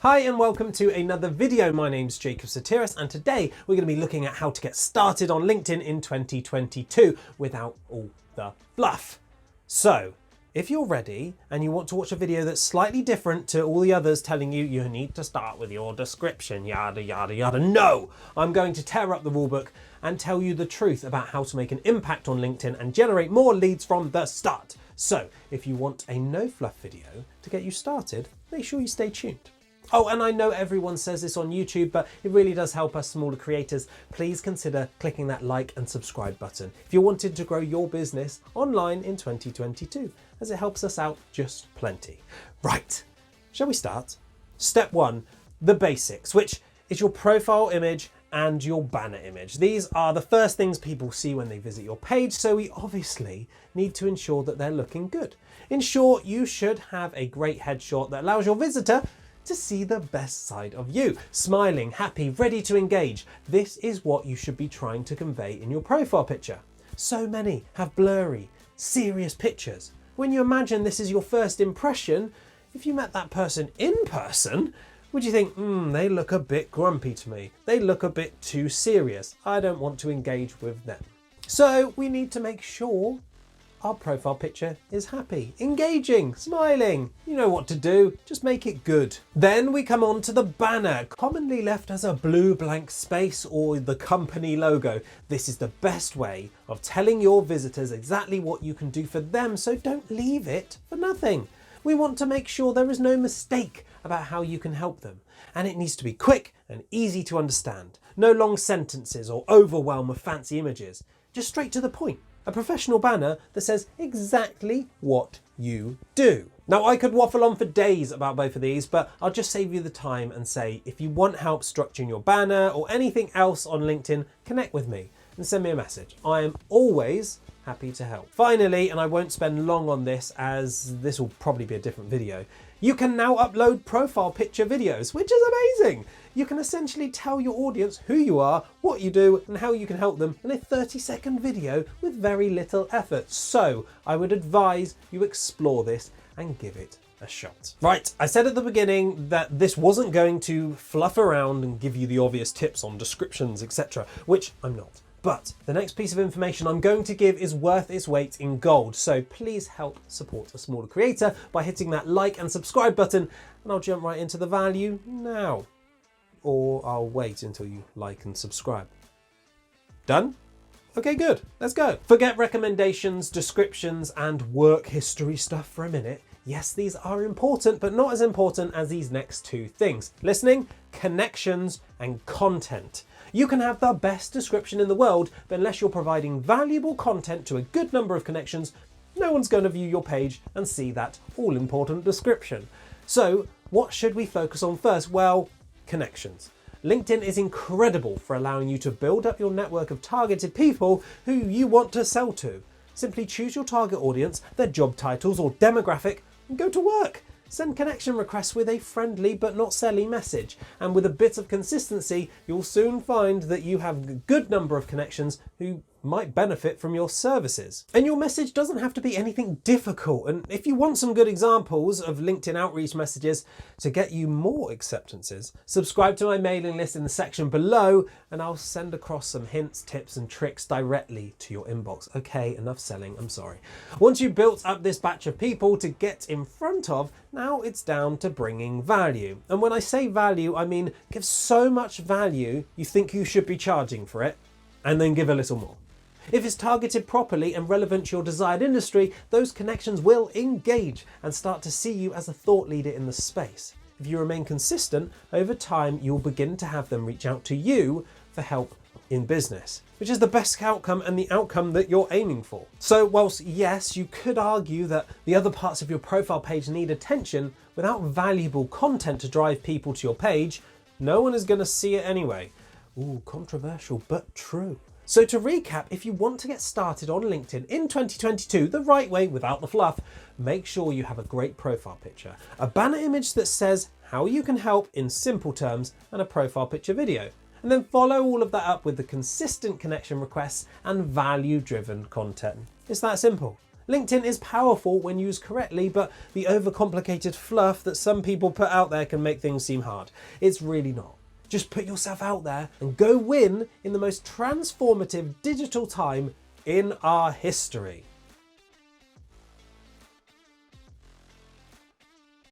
Hi and welcome to another video. My name's Jacob Sotiris and today we're going to be looking at how to get started on LinkedIn in 2022 without all the fluff. So if you're ready and you want to watch a video that's slightly different to all the others telling you you need to start with your description, yada yada yada, no! I'm going to tear up the rulebook and tell you the truth about how to make an impact on LinkedIn and generate more leads from the start. So if you want a no fluff video to get you started, make sure you stay tuned. Oh, and I know everyone says this on YouTube, but it really does help us smaller creators. Please consider clicking that like and subscribe button if you're wanting to grow your business online in 2022, as it helps us out just plenty. Right, shall we start? Step one, the basics, which is your profile image and your banner image. These are the first things people see when they visit your page, so we obviously need to ensure that they're looking good. In short, you should have a great headshot that allows your visitor to see the best side of you. Smiling, happy, ready to engage. This is what you should be trying to convey in your profile picture. So many have blurry, serious pictures. When you imagine this is your first impression, if you met that person in person, would you think, they look a bit grumpy to me. They look a bit too serious. I don't want to engage with them. So we need to make sure our profile picture is happy, engaging, smiling. You know what to do, just make it good. Then we come on to the banner, commonly left as a blue blank space or the company logo. This is the best way of telling your visitors exactly what you can do for them, so don't leave it for nothing. We want to make sure there is no mistake about how you can help them. And it needs to be quick and easy to understand. No long sentences or overwhelm of fancy images. Just straight to the point. A professional banner that says exactly what you do. Now, I could waffle on for days about both of these, but I'll just save you the time and say, if you want help structuring your banner or anything else on LinkedIn, connect with me and send me a message. I am always happy to help. Finally, and I won't spend long on this as this will probably be a different video, you can now upload profile picture videos, which is amazing. You can essentially tell your audience who you are, what you do, and how you can help them in a 30-second video with very little effort. So I would advise you explore this and give it a shot. Right, I said at the beginning that this wasn't going to fluff around and give you the obvious tips on descriptions, etc., which I'm not. But the next piece of information I'm going to give is worth its weight in gold. So please help support a smaller creator by hitting that like and subscribe button, and I'll jump right into the value now. Or I'll wait until you like and subscribe. Done? Okay, good. Let's go. Forget recommendations, descriptions, and work history stuff for a minute. Yes, these are important, but not as important as these next two things: listening, connections, and content. You can have the best description in the world, but unless you're providing valuable content to a good number of connections, no one's going to view your page and see that all-important description. So what should we focus on first? Well, connections. LinkedIn is incredible for allowing you to build up your network of targeted people who you want to sell to. Simply choose your target audience, their job titles or demographic, and go to work. Send connection requests with a friendly but not selly message, and with a bit of consistency, you'll soon find that you have a good number of connections who might benefit from your services. And your message doesn't have to be anything difficult, and if you want some good examples of LinkedIn outreach messages to get you more acceptances, subscribe to my mailing list in the section below and I'll send across some hints, tips and tricks directly to your inbox. Okay, enough selling, I'm sorry. Once you've built up this batch of people to get in front of, now it's down to bringing value. And when I say value, I mean give so much value you think you should be charging for it, and then give a little more. If it's targeted properly and relevant to your desired industry, those connections will engage and start to see you as a thought leader in the space. If you remain consistent, over time you'll begin to have them reach out to you for help in business, which is the best outcome and the outcome that you're aiming for. So whilst yes, you could argue that the other parts of your profile page need attention, without valuable content to drive people to your page, no one is going to see it anyway. Ooh, controversial, but true. So to recap, if you want to get started on LinkedIn in 2022 the right way without the fluff, make sure you have a great profile picture, a banner image that says how you can help in simple terms, and a profile picture video. And then follow all of that up with the consistent connection requests and value-driven content. It's that simple. LinkedIn is powerful when used correctly, but the overcomplicated fluff that some people put out there can make things seem hard. It's really not. Just put yourself out there and go win in the most transformative digital time in our history.